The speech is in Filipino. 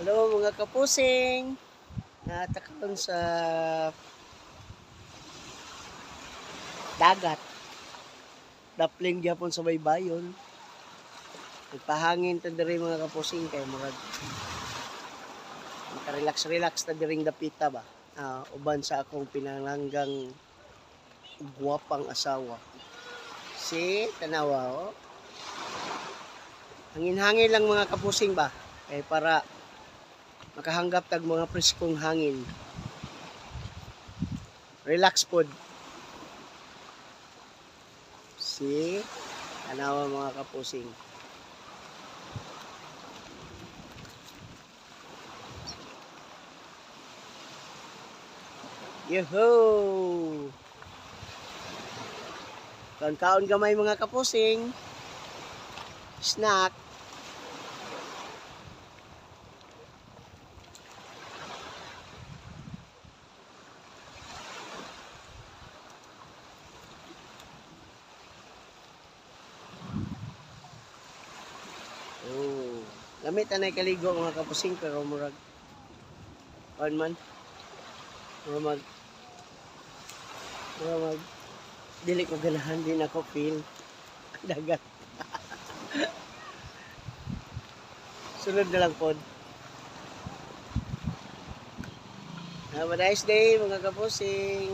Hello mga kapusing. Natakaon sa dagat. Dapling gyapon sa baybayon. Nagpahangin ta diri mga kapusing kay murag relax ta diring dapita ba. Uban sa akong pinalanggang guwapang asawa. Si tanawa oh. Hangin-hangin lang mga kapusing ba. Kay para makahanggap tag mga preskong hangin. Relax pod. Si tanawa mga kapusing. Yoho! Kaon-kaon gamay mga kapusing. Snack. Oh, lamit anay kaligo mga kapusing pero murag man murag dili ko ganahan din ako feel dagat. Sunod na lang pod. Have a nice day mga kapusing.